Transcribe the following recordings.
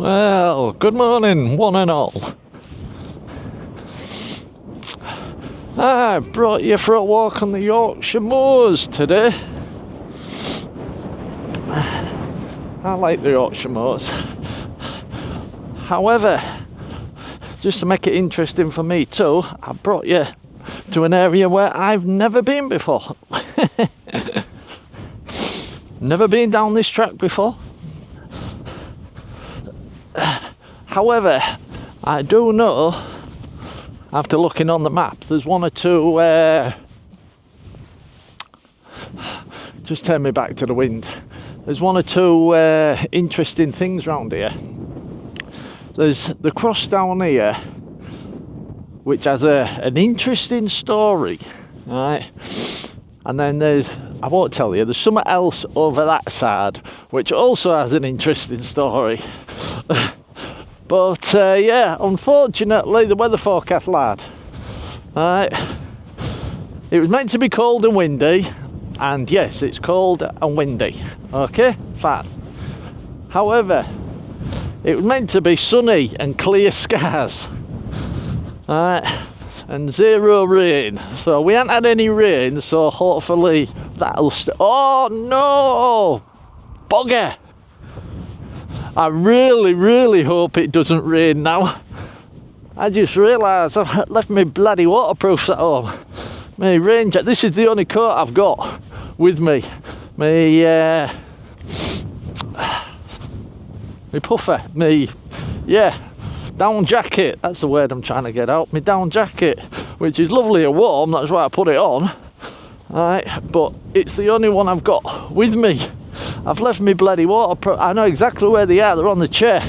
Well, good morning, one and all. I brought you for a walk on the Yorkshire moors today. I like the Yorkshire moors. However, just to make it interesting for me too, I brought you to an area where I've never been before. Never been down this track before. However, I do know, after looking on the map, there's one or two, just turn me back to the wind, there's one or two interesting things around here. There's the cross down here, which has an interesting story, right? And then there's, I won't tell you, there's something else over that side, which also has an interesting story. But yeah, unfortunately, the weather forecast lad, right, it was meant to be cold and windy, and yes, it's cold and windy, okay, fine. However, it was meant to be sunny and clear skies, right, and zero rain. So we haven't had any rain, so hopefully that'll oh no, bugger. I really hope it doesn't rain now. I just realised I've left my bloody waterproofs at home. My rain jacket, this is the only coat I've got with me. My puffer, down jacket, that's the word I'm trying to get out. My down jacket, which is lovely and warm, that's why I put it on. Right, but it's the only one I've got with me. I've left me bloody waterproof. I know exactly where they are, they're on the chair.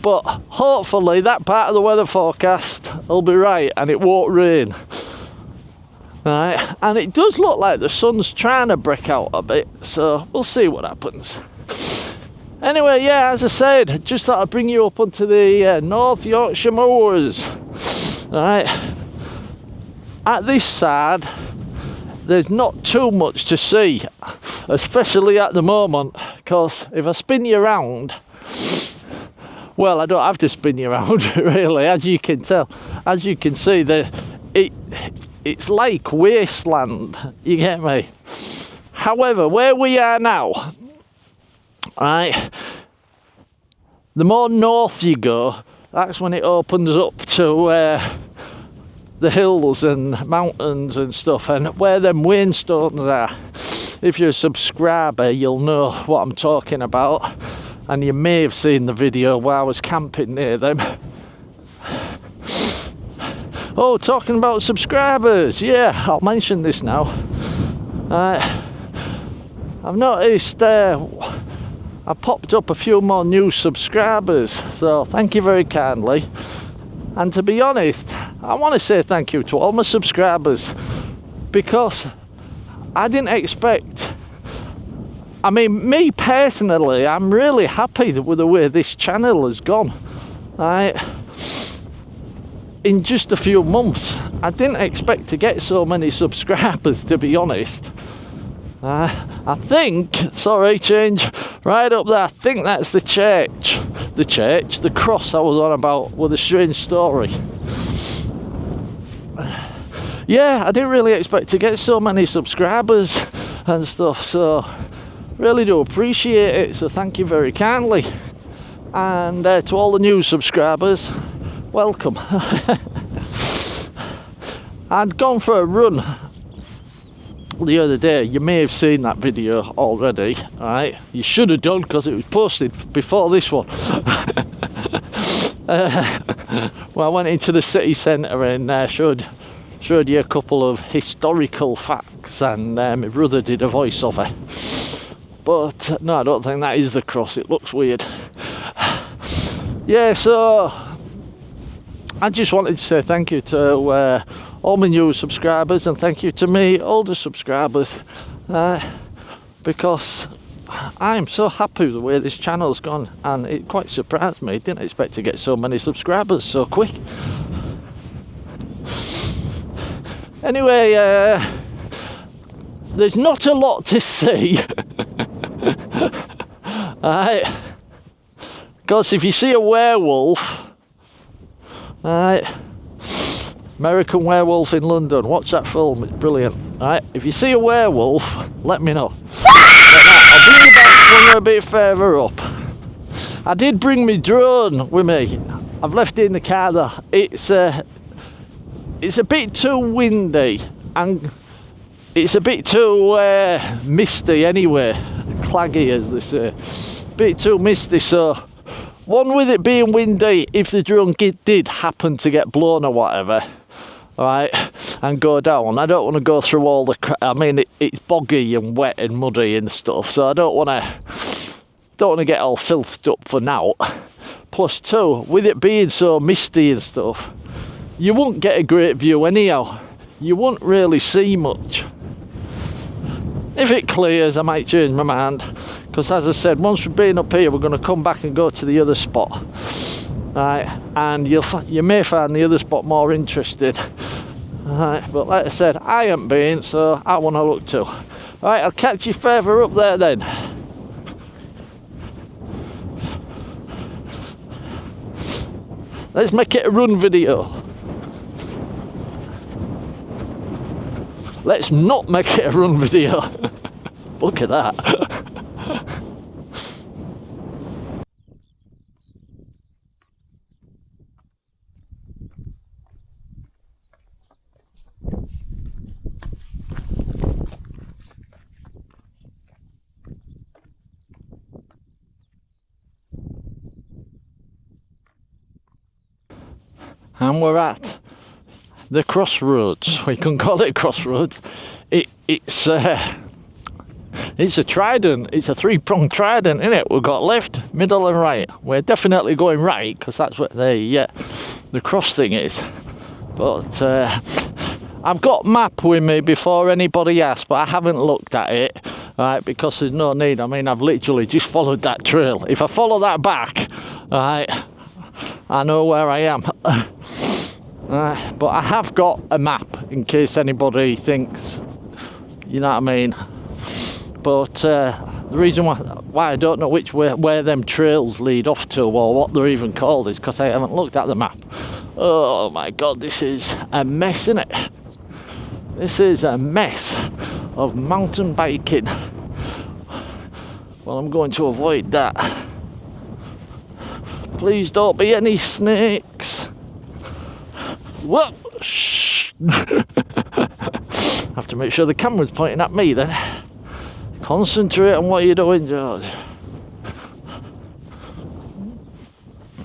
But hopefully that part of the weather forecast will be right and it won't rain. Right, and it does look like the sun's trying to break out a bit, so we'll see what happens. Anyway, yeah, as I said, just thought I'd bring you up onto the North Yorkshire moors. Right, at this side, there's not too much to see, especially at the moment, because if I spin you around, well, I don't have to spin you around really, as you can tell. As you can see, it's like wasteland, you get me? However, where we are now, right, the more north you go, that's when it opens up to the hills and mountains and stuff, and where them whinstones are. If you're a subscriber, you'll know what I'm talking about, and you may have seen the video where I was camping near them. Oh, talking about subscribers, yeah, I'll mention this now. I've noticed I popped up a few more new subscribers, so thank you very kindly. And to be honest, I want to say thank you to all my subscribers, because I didn't expect, I mean, me personally, I'm really happy with the way this channel has gone. Right? In just a few months, I didn't expect to get so many subscribers, to be honest. I think, sorry, change right up there, I think that's the church. The cross I was on about with a strange story. Yeah, I didn't really expect to get so many subscribers and stuff, so really do appreciate it, so thank you very kindly. And to all the new subscribers, welcome. I'd gone for a run the other day. You may have seen that video already, right? You should have done, because it was posted before this one. Well, I went into the city centre and showed you a couple of historical facts, and my brother did a voiceover. But no, I don't think that is the cross, it looks weird. Yeah, so I just wanted to say thank you to all my new subscribers, and thank you to me older subscribers, because I'm so happy with the way this channel's gone, and it quite surprised me. Didn't expect to get so many subscribers so quick. Anyway, there's not a lot to see. Because if you see a werewolf, right, American Werewolf in London, watch that film, it's brilliant. Right, if you see a werewolf, let me know. I'll bring you back when we're a bit further up. I did bring my drone with me. I've left it in the car though. It's a bit too windy and it's a bit too misty anyway, claggy as they say. Bit too misty, so one, with it being windy, if the drone did happen to get blown or whatever, right, and go down, I don't want to go through all the I mean, it's boggy and wet and muddy and stuff, so I don't want to get all filthed up for now. Plus two, with it being so misty and stuff, you won't get a great view anyhow. You won't really see much. If it clears, I might change my mind, because as I said, once we've been up here, we're going to come back and go to the other spot, right, and you may find the other spot more interesting, right, but like I said, I haven't been, so I want to look too. Right, I'll catch you further up there then. Let's make it a run video. Let's not make it a run video. Look at that. And we're at the crossroads. We can call it crossroads. It's a trident. It's a three-pronged trident, isn't it? We've got left, middle and right. We're definitely going right because that's what the cross thing is. But I've got map with me before anybody asks, but I haven't looked at it, right, because there's no need. I mean, I've literally just followed that trail. If I follow that back, right, I know where I am. But I have got a map in case anybody thinks, you know what I mean. But the reason why I don't know where them trails lead off to or what they're even called is because I haven't looked at the map. Oh my god, this is a mess, isn't it? This is a mess of mountain biking. Well, I'm going to avoid that. Please don't be any snakes. Whoa! Shh. Have to make sure the camera's pointing at me then. Concentrate on what you're doing, George.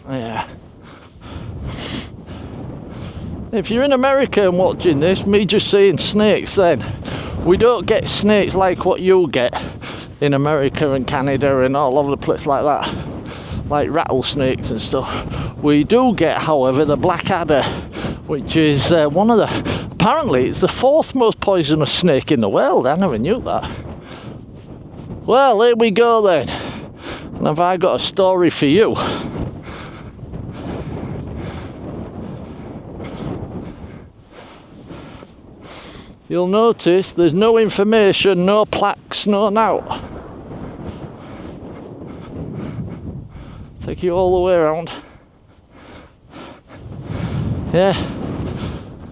Yeah. If you're in America and watching this, me just saying snakes then, we don't get snakes like what you get in America and Canada and all over the place like that, like rattlesnakes and stuff. We do get, however, the blackadder, which is one of the, apparently it's the fourth most poisonous snake in the world. I never knew that. Well, here we go then. And have I got a story for you? You'll notice there's no information, no plaques, no nout. Take you all the way around. Yeah.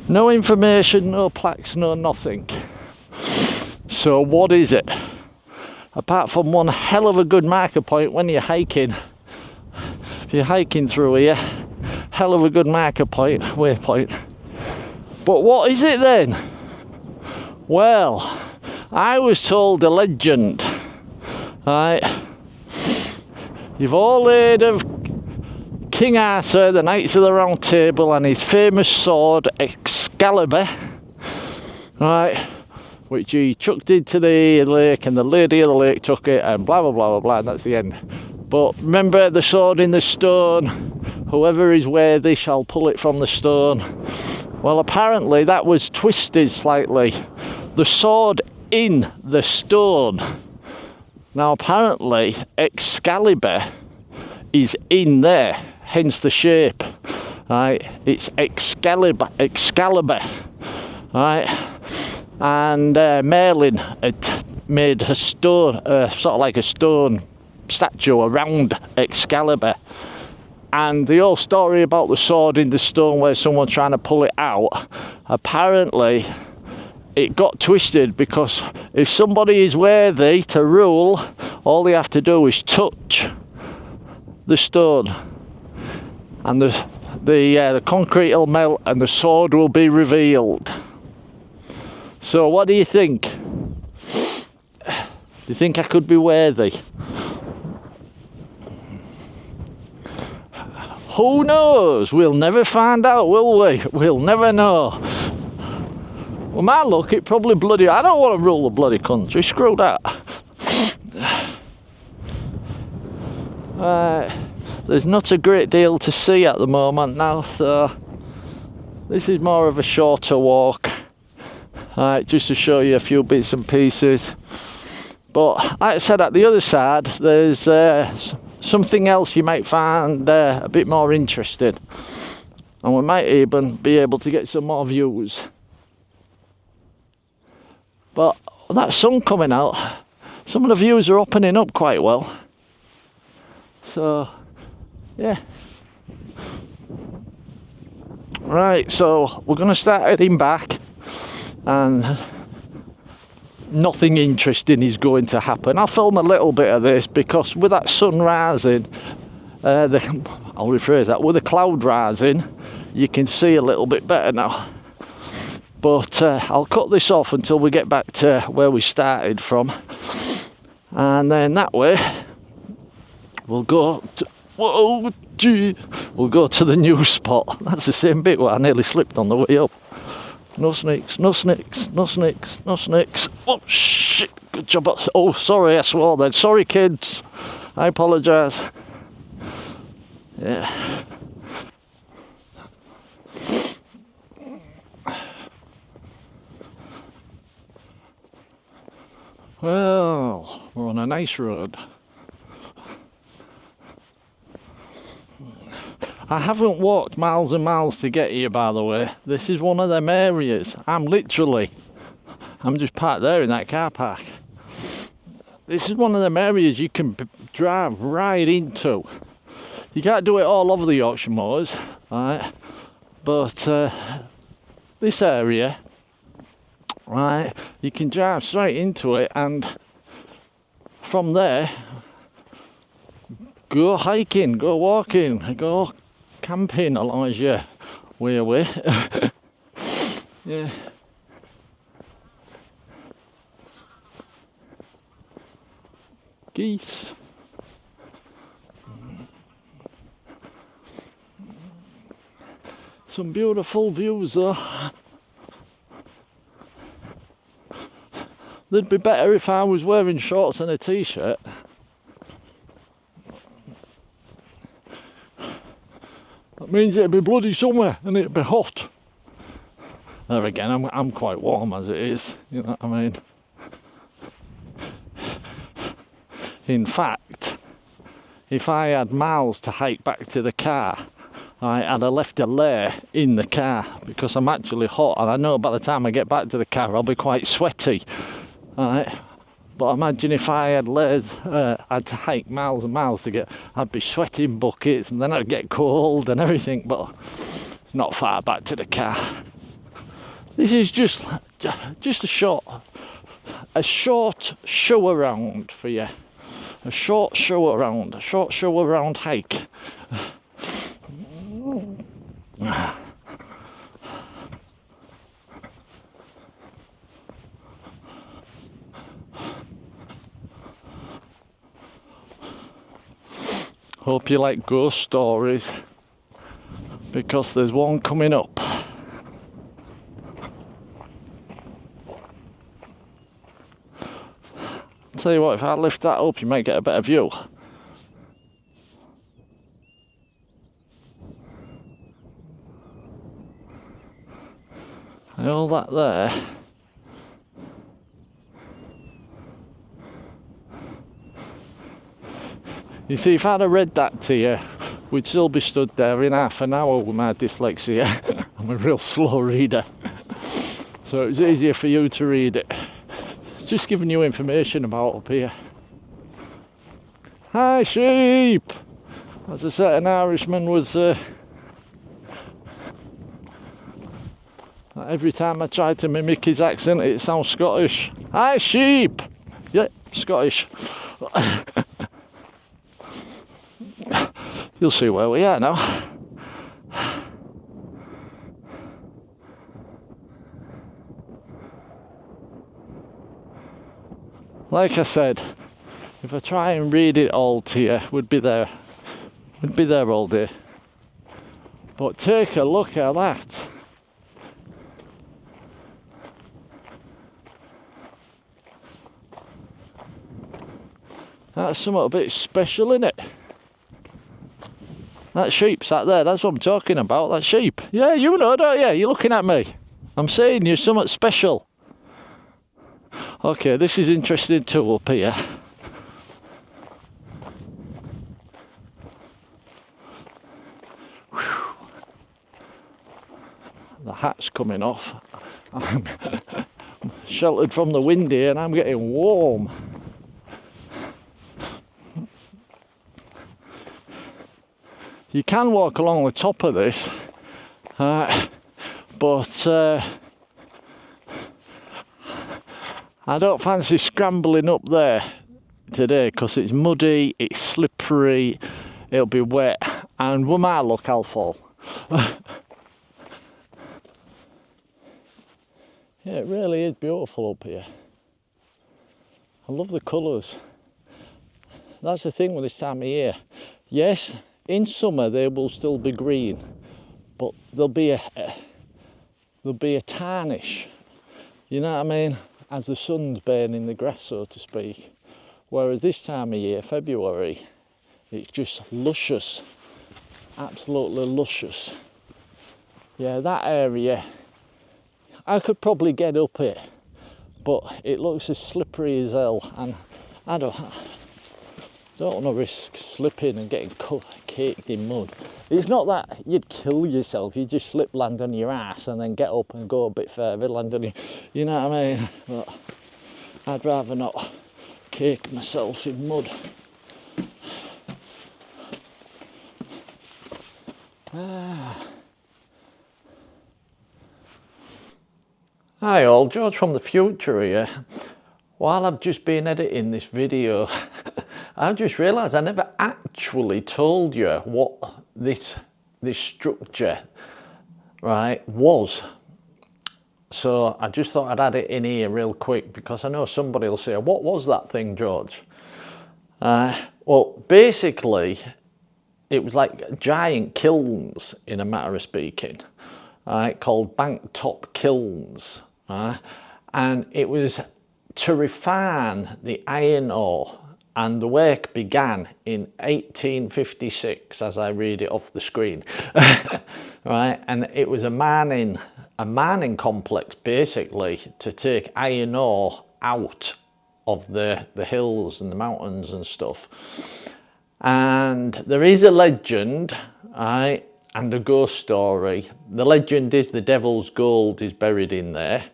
No information, no plaques, no nothing. So what is it? Apart from one hell of a good marker point when you're hiking. If you're hiking through here, hell of a good marker point, waypoint. But what is it then? Well, I was told a legend, right? You've all heard of King Arthur, the Knights of the Round Table, and his famous sword Excalibur, right? Which he chucked into the lake, and the lady of the lake took it, and blah blah blah blah blah, and that's the end. But remember the sword in the stone, whoever is worthy shall pull it from the stone. Well, apparently that was twisted slightly. The sword in the stone. Now apparently Excalibur is in there, hence the shape. Right? It's Excalibur, right? And Merlin had made a stone, sort of like a stone statue around Excalibur. And the old story about the sword in the stone where someone trying to pull it out, apparently it got twisted, because if somebody is worthy to rule, all they have to do is touch the stone, and the concrete will melt and the sword will be revealed. So what do you think? Do you think I could be worthy? Who knows? We'll never find out, will we? We'll never know. Well, my luck, it probably bloody... I don't want to rule the bloody country. Screw that. There's not a great deal to see at the moment now, so this is more of a shorter walk. Just to show you a few bits and pieces. But like I said, at the other side, there's something else you might find a bit more interesting, and we might even be able to get some more views. But that sun coming out, some of the views are opening up quite well. So yeah, right, so we're going to start heading back, and nothing interesting is going to happen. I'll film a little bit of this because with that sun rising, I'll rephrase that, with the cloud rising, you can see a little bit better now. But I'll cut this off until we get back to where we started from, and then that way we'll go to, we'll go to the new spot. That's the same bit where I nearly slipped on the way up. No snakes, no snakes, no snakes, no snakes. Oh shit, good job. Oh, sorry, I swore then. Sorry, kids. I apologise. Yeah. Well, we're on a nice road. I haven't walked miles and miles to get here, by the way. This is one of them areas. I'm just parked there in that car park. This is one of them areas you can drive right into. You can't do it all over the Yorkshire moors, right? But this area, right, you can drive straight into it, and from there, go hiking, go walking, go camping along your way away. Yeah. Geese. Some beautiful views though. They'd be better if I was wearing shorts and a t-shirt. That means it'd be bloody summer and it'd be hot. There again, I'm quite warm as it is, you know what I mean? In fact, if I had miles to hike back to the car, I'd have left a layer in the car because I'm actually hot, and I know by the time I get back to the car I'll be quite sweaty. Right? But imagine if I had layers, had to hike miles and miles to get, I'd be sweating buckets, and then I'd get cold and everything, but it's not far back to the car. This is just a short show around for you. A short show around hike. Hope you like ghost stories, because there's one coming up. Tell you what, if I lift that up, you might get a better view. And all that there. You see, if I'd have read that to you, we'd still be stood there in half an hour with my dyslexia. I'm a real slow reader. So it's easier for you to read it. It's just giving you information about up here. Hi, sheep! As a certain Irishman was... every time I try to mimic his accent, it sounds Scottish. Hi, sheep! Yeah, Scottish. You'll see where we are now. Like I said, if I try and read it all to you, we'd be there all day. But take a look at that. That's something a bit special, isn't it? That sheep sat there, that's what I'm talking about, that sheep. Yeah, you know, don't you? You're looking at me. I'm saying you're something special. Okay, this is interesting too up here. Whew. The hat's coming off. I'm sheltered from the wind here and I'm getting warm. You can walk along the top of this, but I don't fancy scrambling up there today because it's muddy, it's slippery, it'll be wet, and with my luck I'll fall. Yeah, it really is beautiful up here. I love the colours. That's the thing with this time of year. Yes, in summer they will still be green, but there'll be a tarnish. You know what I mean? As the sun's burning the grass, so to speak. Whereas this time of year, February, it's just luscious, absolutely luscious. Yeah, that area, I could probably get up it, but it looks as slippery as hell, and I don't want to risk slipping and getting caked in mud. It's not that you'd kill yourself, you just slip, land on your ass, and then get up and go a bit further, land on your, you know what I mean? But I'd rather not cake myself in mud. Hi all, George from the future here. While I've just been editing this video, I've just realised I never actually told you what this structure, right, was. So I just thought I'd add it in here real quick because I know somebody will say, what was that thing, George? Well, basically, it was like giant kilns, in a matter of speaking, called bank top kilns. And it was to refine the iron ore, and the work began in 1856, as I read it off the screen. Right, and it was a mining complex, basically, to take iron ore out of the hills and the mountains and stuff. And there is a legend, right, and a ghost story. The legend is the devil's gold is buried in there.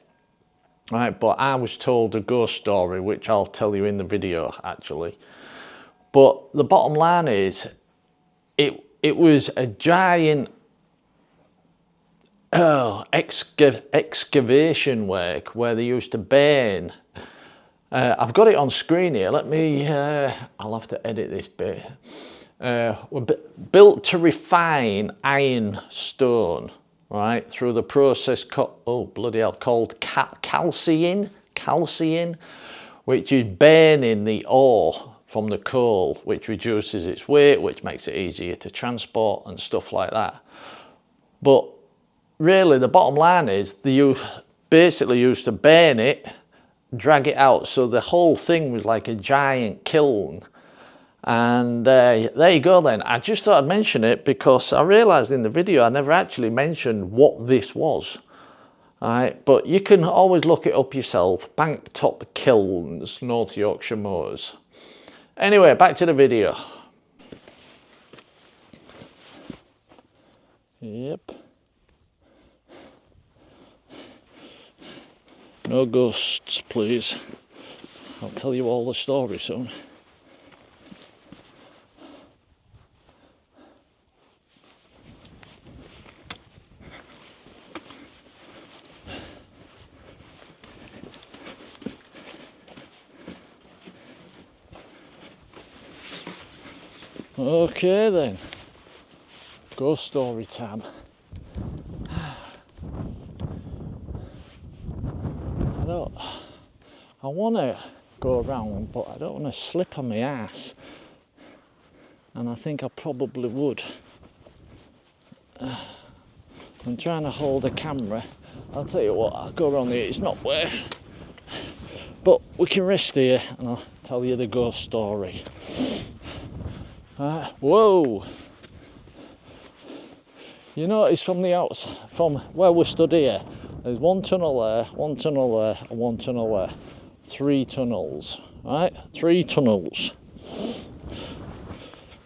Right, but I was told a ghost story, which I'll tell you in the video, actually. But the bottom line is, it was a giant excavation work where they used to burn. I've got it on screen here. Let me. I'll have to edit this bit. Were built to refine iron stone. Right, through the process, called calcining, which is burning the ore from the coal, which reduces its weight, which makes it easier to transport and stuff like that. But really, the bottom line is they basically used to burn it, drag it out, so the whole thing was like a giant kiln. And there you go then. I just thought I'd mention it because I realised in the video I never actually mentioned what this was. Alright, but you can always look it up yourself. Bank top kilns, North Yorkshire moors. Anyway, back to the video. Yep. No ghosts, please. I'll tell you all the story soon. Okay then, ghost story time. I want to go around, but I don't want to slip on my ass, and I think I probably would. I'm trying to hold the camera. I'll tell you what, I'll go around here, it's not worth. But we can rest here and I'll tell you the ghost story. Whoa! You notice from the outside, from where we stood here, there's one tunnel there, one tunnel there, and one tunnel there. 3 tunnels, right? 3 tunnels.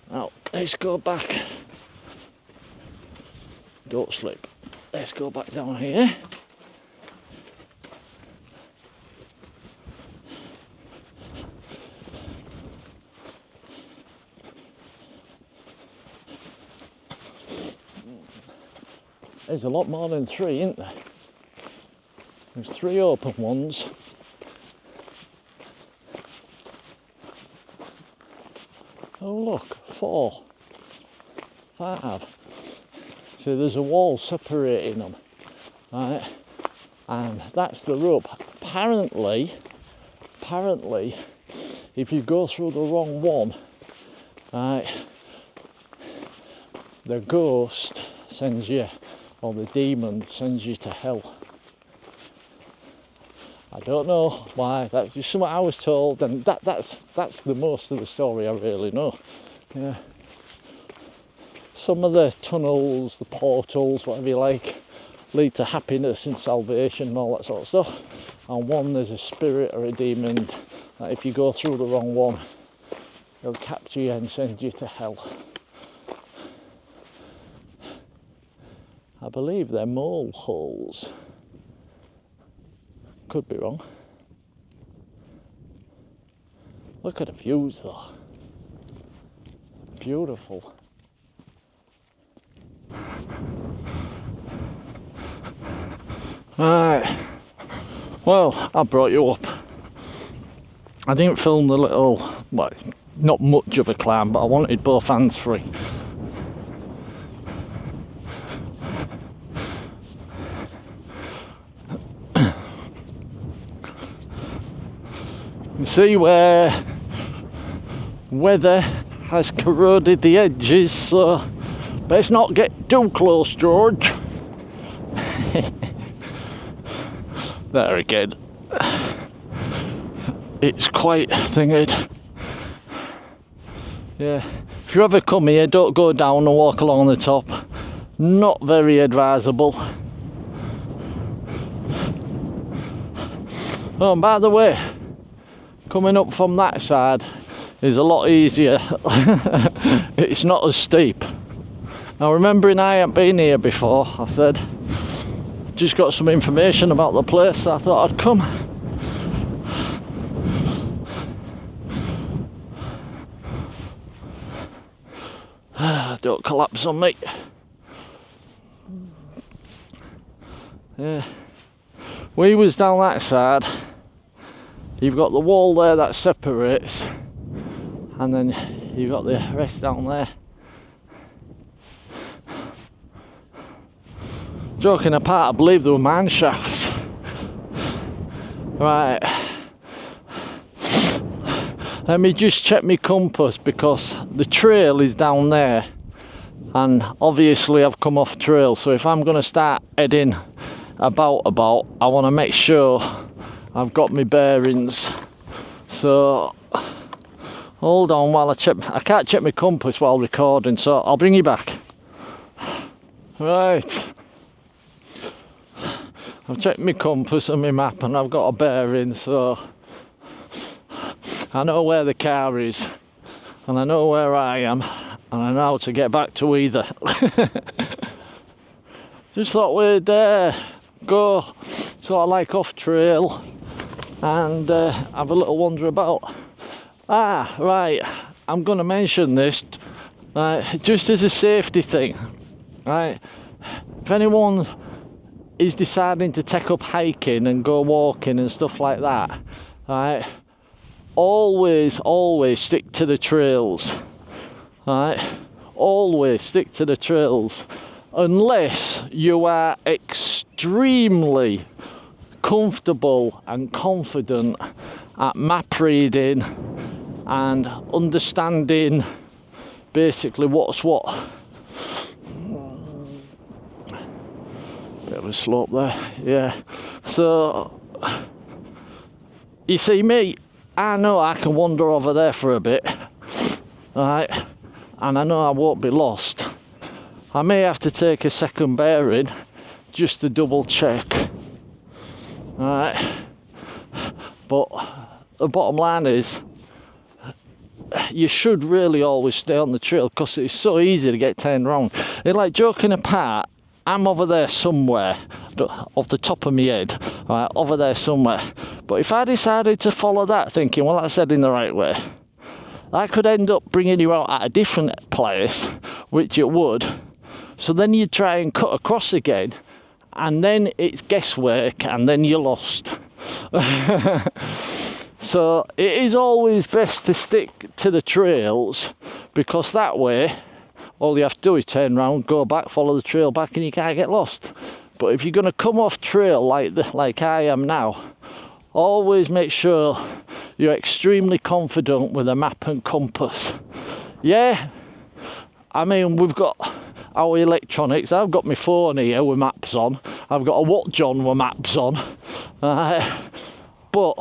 Now, let's go back. Don't slip. Let's go back down here. There's a lot more than 3, isn't there? There's 3 open ones. Oh look, 4, 5. So there's a wall separating them, right? And that's the rope. Apparently, if you go through the wrong one, right, the ghost sends you, or the demon sends you to hell. I don't know why, that's just something I was told, and that's the most of the story I really know. Yeah. Some of the tunnels, the portals, whatever you like, lead to happiness and salvation and all that sort of stuff. And one, there's a spirit or a demon that if you go through the wrong one, they'll capture you and send you to hell. I believe they're mole holes. Could be wrong. Look at the views though. Beautiful. Right. Well, I brought you up. I didn't film the little, well, not much of a climb, but I wanted both hands free. You see where weather has corroded the edges, so best not get too close, George. There again. It's quite thingy. Yeah. If you ever come here, don't go down and walk along the top. Not very advisable. Oh, and by the way, coming up from that side is a lot easier. It's not as steep. Now, remembering I haven't been here before, I said, just got some information about the place, so I thought I'd come. Don't collapse on me. Yeah. We was down that side. You've got the wall there that separates, and then you've got the rest down there. Joking apart, I believe there were mine shafts. Right. Let me just check my compass, because the trail is down there, and obviously I've come off trail, so if I'm going to start heading about, I want to make sure I've got my bearings. So hold on while I can't check my compass while recording, so I'll bring you back. Right, I've checked my compass and my map and I've got a bearing, so I know where the car is and I know where I am and I know how to get back to either. Just thought we'd go sort of like off trail and have a little wander about. Right, I'm going to mention this just as a safety thing, right? If anyone is deciding to take up hiking and go walking and stuff like that, right, always stick to the trails. Right? Always stick to the trails unless you are extremely comfortable and confident at map reading and understanding basically what's what. Bit of a slope there, yeah. So you see me, I know I can wander over there for a bit, right, and I know I won't be lost. I may have to take a second bearing just to double check, right, but the bottom line is you should really always stay on the trail because it's so easy to get turned around. It's like, joking apart, I'm over there somewhere, off the top of my head, right, over there somewhere. But if I decided to follow that, thinking, well, that's heading the right way, I could end up bringing you out at a different place, which it would. So then you try and cut across again, and then it's guesswork, and then you're lost. So it is always best to stick to the trails, because that way all you have to do is turn around, go back, follow the trail back, and you can't get lost. But if you're going to come off trail like I am now, always make sure you're extremely confident with a map and compass. Yeah, I mean, we've got our electronics. I've got my phone here with maps on. I've got a watch on with maps on. But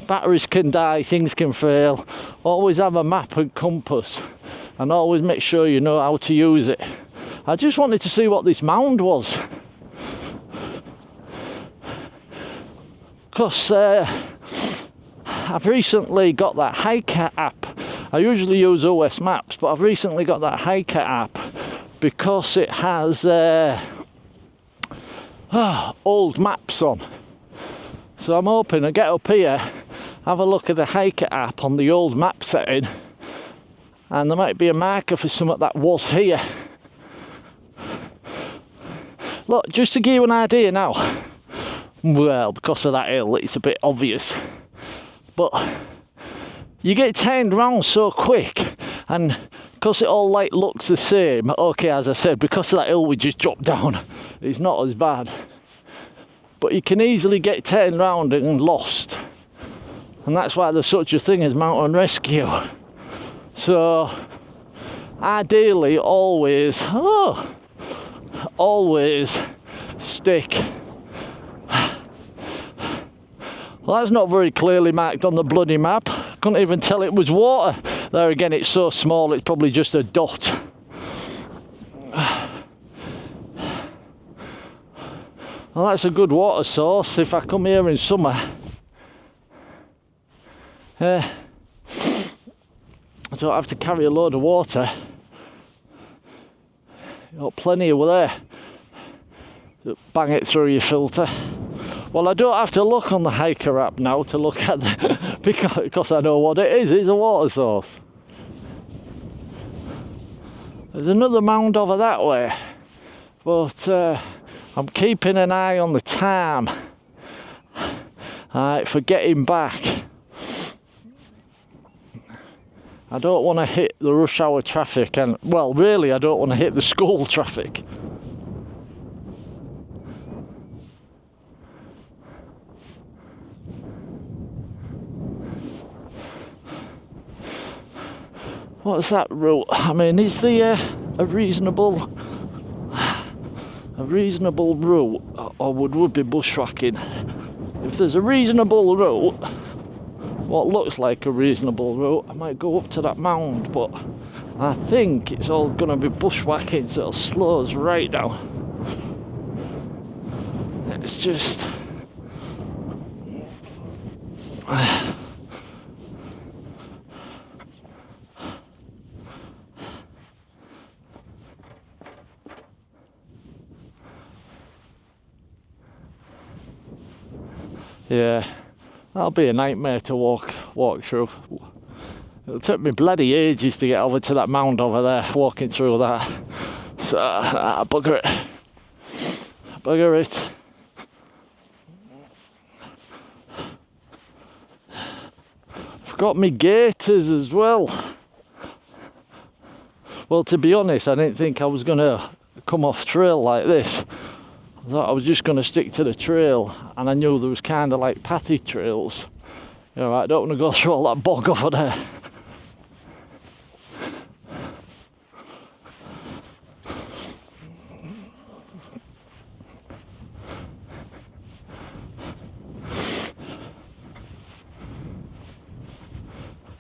batteries can die, things can fail. Always have a map and compass, and always make sure you know how to use it. I just wanted to see what this mound was, because I've recently got that hiker app. I usually use OS Maps, but I've recently got that hiker app because it has old maps on. So I'm hoping to get up here, have a look at the hiker app on the old map setting, and there might be a marker for something that was here. Look, just to give you an idea now, well, because of that hill, it's a bit obvious, but you get turned around so quick, and because it all like looks the same, okay, as I said, because of that hill we just dropped down, it's not as bad. But you can easily get turned around and lost. And that's why there's such a thing as mountain rescue. So, ideally, always stick. Well, that's not very clearly marked on the bloody map. Couldn't even tell it was water. There again, it's so small, it's probably just a dot. Well, that's a good water source if I come here in summer. I don't have to carry a load of water. You've got plenty over there. Just bang it through your filter. Well, I don't have to look on the hiker app now to look at the because I know what it is. It's a water source. There's another mound over that way, but I'm keeping an eye on the time for getting back. I don't want to hit the rush hour traffic, and well, really I don't want to hit the school traffic. What's that route? I mean, is there a reasonable route, or would we be bushwhacking? If there's a reasonable route, what looks like a reasonable route, I might go up to that mound, but I think it's all going to be bushwhacking, so it'll slow us right down. It's just... yeah, that'll be a nightmare to walk through. It'll take me bloody ages to get over to that mound over there, walking through that. So, bugger it. Bugger it. I've got me gaiters as well. Well, to be honest, I didn't think I was going to come off trail like this. I thought I was just going to stick to the trail, and I knew there was kind of like pathy trails. You know, I don't want to go through all that bog over there.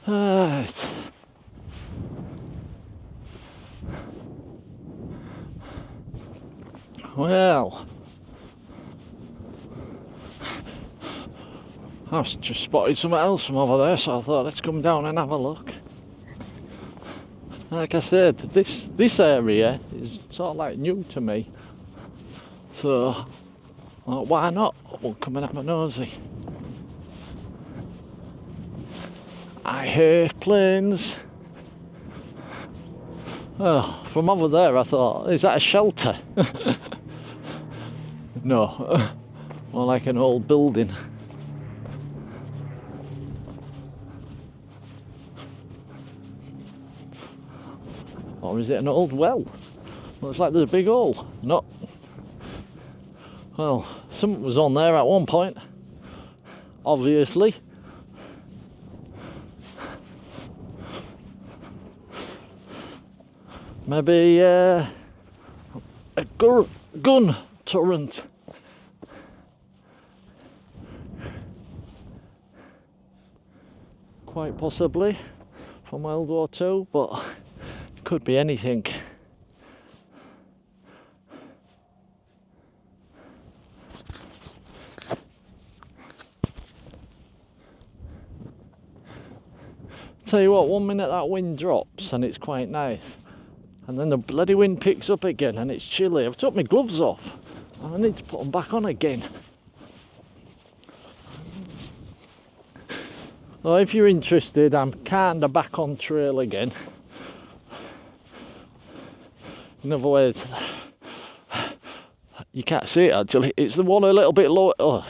Right. Well, I've just spotted something else from over there, so I thought let's come down and have a look. Like I said, this area is sort of like new to me, so why not? We'll come and have a nosy. I hear planes. Oh, from over there I thought, is that a shelter? No, more like an old building. Or is it an old well? Looks like there's a big hole. No. Well, something was on there at one point, obviously. Maybe a gun turret. Quite possibly from World War II, but it could be anything. Tell you what, 1 minute that wind drops and it's quite nice, and then the bloody wind picks up again and it's chilly. I've took my gloves off and I need to put them back on again. Well, if you're interested, I'm kinda back on trail again. In other words, you can't see it actually, it's the one a little bit lower, the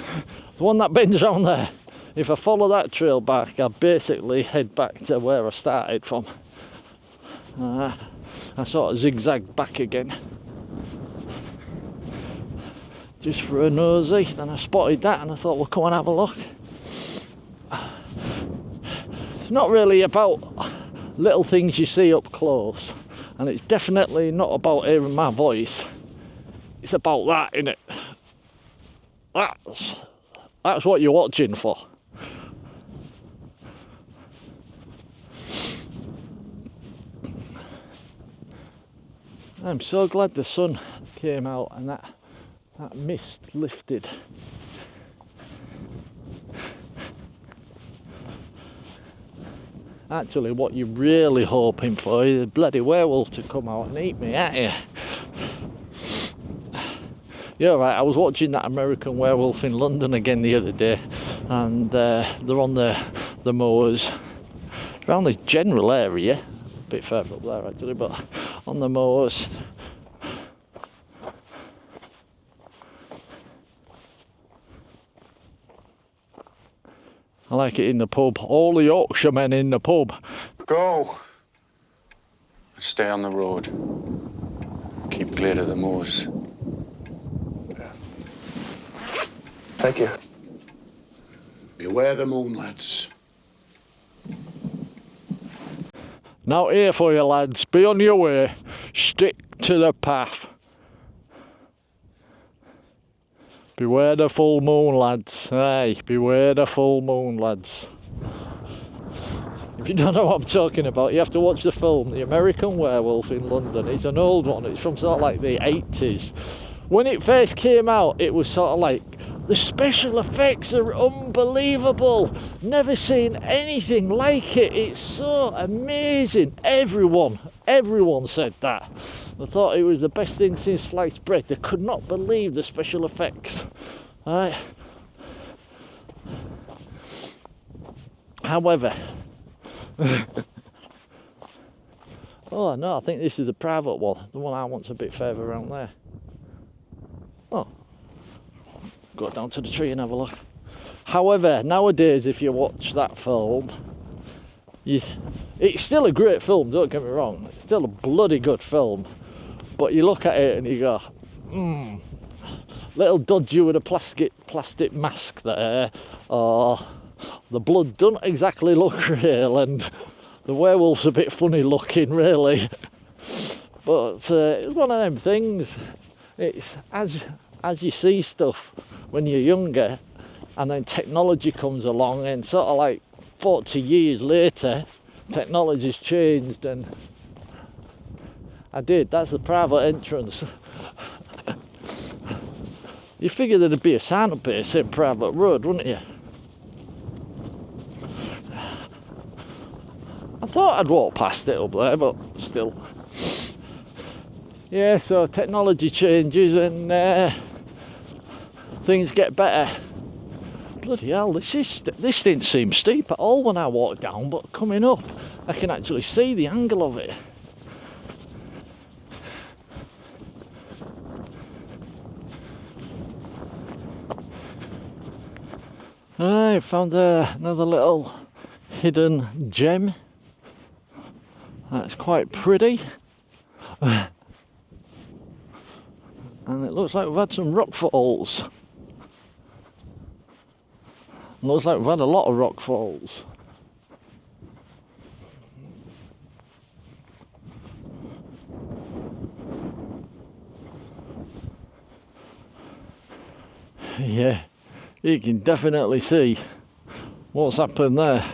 one that bends around there. If I follow that trail back, I basically head back to where I started from. I sort of zigzag back again, just for a nosy. Then I spotted that and I thought, well, come and have a look. It's not really about little things you see up close, and it's definitely not about hearing my voice. It's about that, innit? That's what you're watching for. I'm so glad the sun came out and that mist lifted. Actually, what you're really hoping for is a bloody werewolf to come out and eat me, ain't you? Yeah, right, I was watching that American Werewolf in London again the other day, and they're on the moors around this general area, a bit further up there actually, but on the moors. I like it in the pub. All the Yorkshire men in the pub. Go! Stay on the road. Keep clear of the moors. Thank you. Beware the moon, lads. Now here for you, lads. Be on your way. Stick to the path. Beware the full moon, lads. Aye, beware the full moon, lads. If you don't know what I'm talking about, you have to watch the film, The American Werewolf in London. It's an old one. It's from sort of like the 80s. When it first came out, it was sort of like, the special effects are unbelievable. Never seen anything like it. It's so amazing. Everyone said that. I thought it was the best thing since sliced bread. They could not believe the special effects. Right. However, oh no, I think this is the private one. The one I want's a bit further around there. Oh, go down to the tree and have a look. However, nowadays, if you watch that film, it It's still a great film, don't get me wrong. It's still a bloody good film. But you look at it and you go, little dodgy with a plastic mask there, or the blood doesn't exactly look real, and the werewolf's a bit funny looking, really. But it's one of them things. It's as you see stuff when you're younger, and then technology comes along, and sort of like 40 years later, technology's changed, and that's the private entrance. You figure there'd be a sign up here saying private road, wouldn't you? I thought I'd walk past it up there, but still. Yeah, so technology changes and things get better. Bloody hell, this didn't seem steep at all when I walked down, but coming up I can actually see the angle of it. I found another little hidden gem. That's quite pretty. And it looks like we've had some rock falls. Looks like we've had a lot of rock falls. Yeah, you can definitely see what's happened there.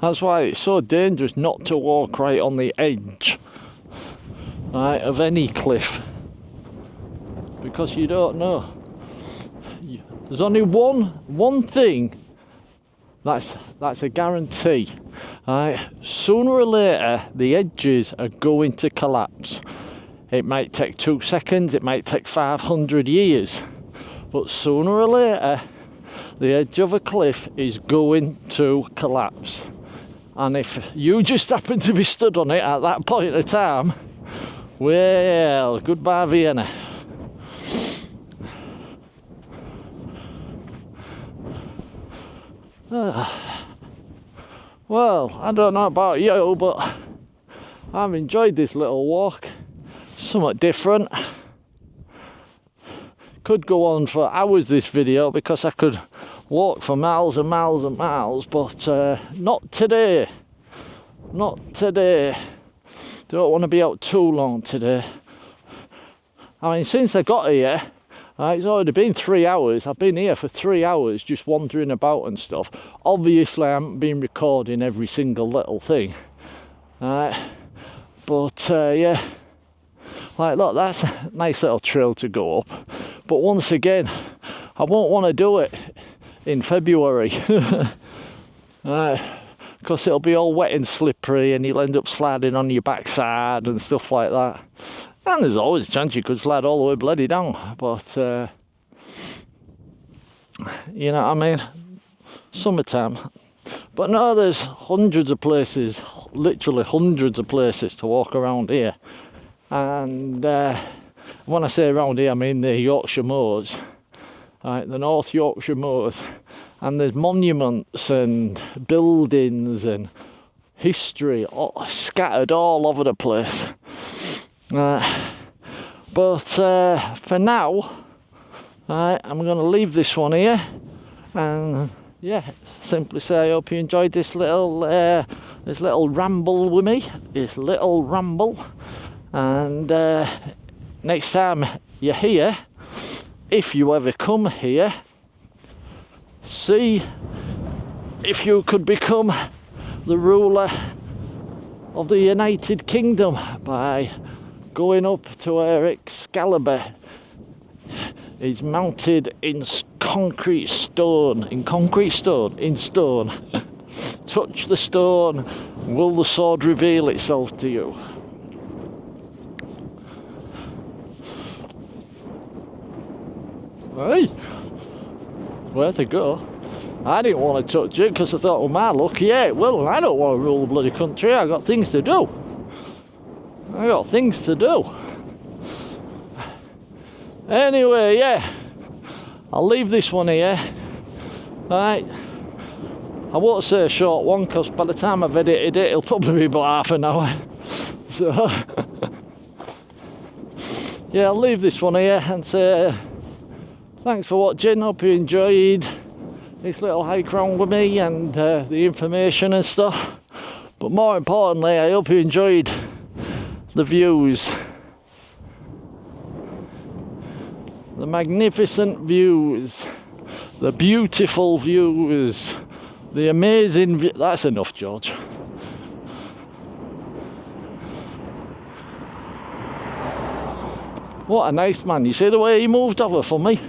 That's why it's so dangerous not to walk right on the edge, right, of any cliff, because you don't know. There's only one thing that's a guarantee, right? Sooner or later the edges are going to collapse. It might take 2 seconds, it might take 500 years, but sooner or later the edge of a cliff is going to collapse. And if you just happen to be stood on it at that point of time, well, goodbye Vienna. Well, I don't know about you, but I've enjoyed this little walk. Somewhat different. Could go on for hours this video because I could walk for miles and miles and miles, but not today. Not today. Don't want to be out too long today. I mean, since I got here, it's already been 3 hours. I've been here for 3 hours just wandering about and stuff. Obviously, I haven't been recording every single little thing. But yeah, like look, that's a nice little trail to go up. But once again, I won't want to do it in February. Because it'll be all wet and slippery and you'll end up sliding on your backside and stuff like that. And there's always a chance you could slide all the way bloody down, but you know what I mean, summertime. But no, there's hundreds of places, literally hundreds of places to walk around here. And when I say around here, I mean the Yorkshire moors, right, the North Yorkshire moors. And there's monuments and buildings and history scattered all over the place. But for now, I'm going to leave this one here, and yeah, simply say I hope you enjoyed this little ramble with me, this little ramble. And next time you're here, if you ever come here, see if you could become the ruler of the United Kingdom by going up to where Excalibur is mounted in concrete stone. Touch the stone, will the sword reveal itself to you? Hey, where to go? I didn't want to touch it because I thought, well, my luck, yeah, it will, and I don't want to rule the bloody country. I got things to do. Anyway, yeah, I'll leave this one here. Right, I won't say a short one, because by the time I've edited it, it'll probably be about half an hour. So, yeah, I'll leave this one here and say thanks for watching. Hope you enjoyed this little hike round with me and the information and stuff. But more importantly, I hope you enjoyed the views. The magnificent views. The beautiful views. The amazing view. That's enough, George. What a nice man. You see the way he moved over for me?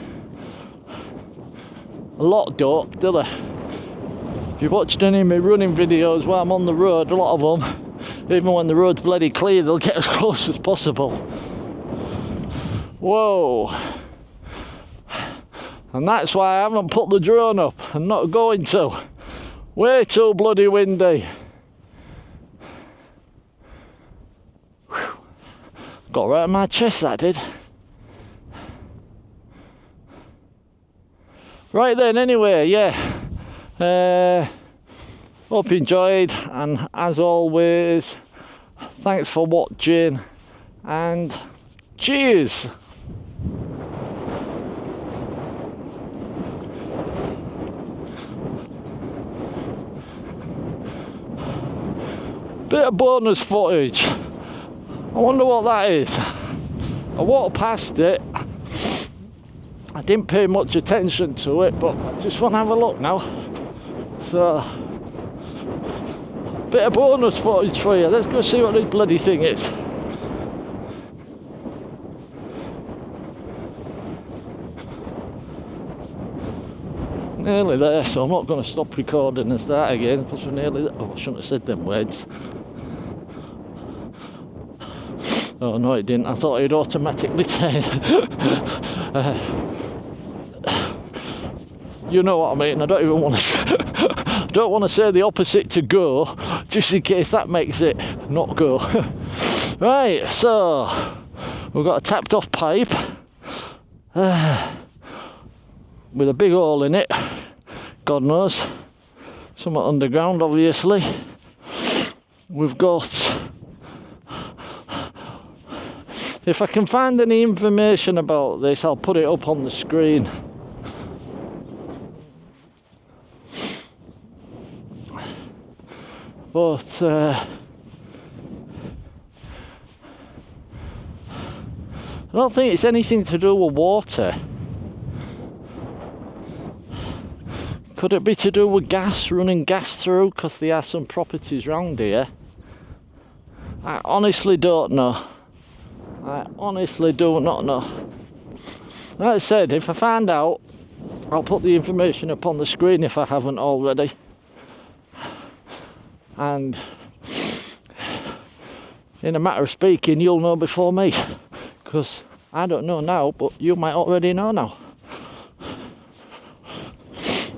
A lot don't, do they? If you've watched any of my running videos where I'm on the road, a lot of them, even when the road's bloody clear, they'll get as close as possible. Whoa. And that's why I haven't put the drone up. I'm not going to. Way too bloody windy. Whew. Got right on my chest, that did. Right then, anyway, yeah. Hope you enjoyed, and as always, thanks for watching, and cheers. Bit of bonus footage. I wonder what that is. I walked past it. I didn't pay much attention to it, but I just want to have a look now. So, bit of bonus footage for you. Let's go see what this bloody thing is. Nearly there, so I'm not going to stop recording and start again, because we're nearly there. Oh, I shouldn't have said them words. Oh no, it didn't. I thought it'd automatically turn. You know what I mean. I don't even want to. Don't want to say the opposite to go, just in case that makes it not go. Right. So we've got a tapped off pipe with a big hole in it. God knows, somewhat underground, obviously. We've got. If I can find any information about this, I'll put it up on the screen. But I don't think it's anything to do with water. Could it be to do with gas, running gas through, because there are some properties round here? I honestly don't know. I honestly do not know. Like I said, if I find out, I'll put the information up on the screen if I haven't already. And in a matter of speaking, you'll know before me. Because I don't know now, but you might already know now.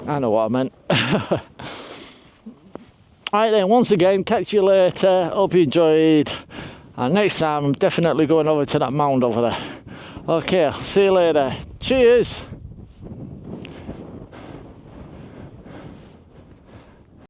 I know what I meant. Right then, once again, catch you later. Hope you enjoyed. And next time I'm definitely going over to that mound over there. Okay, see you later. Cheers.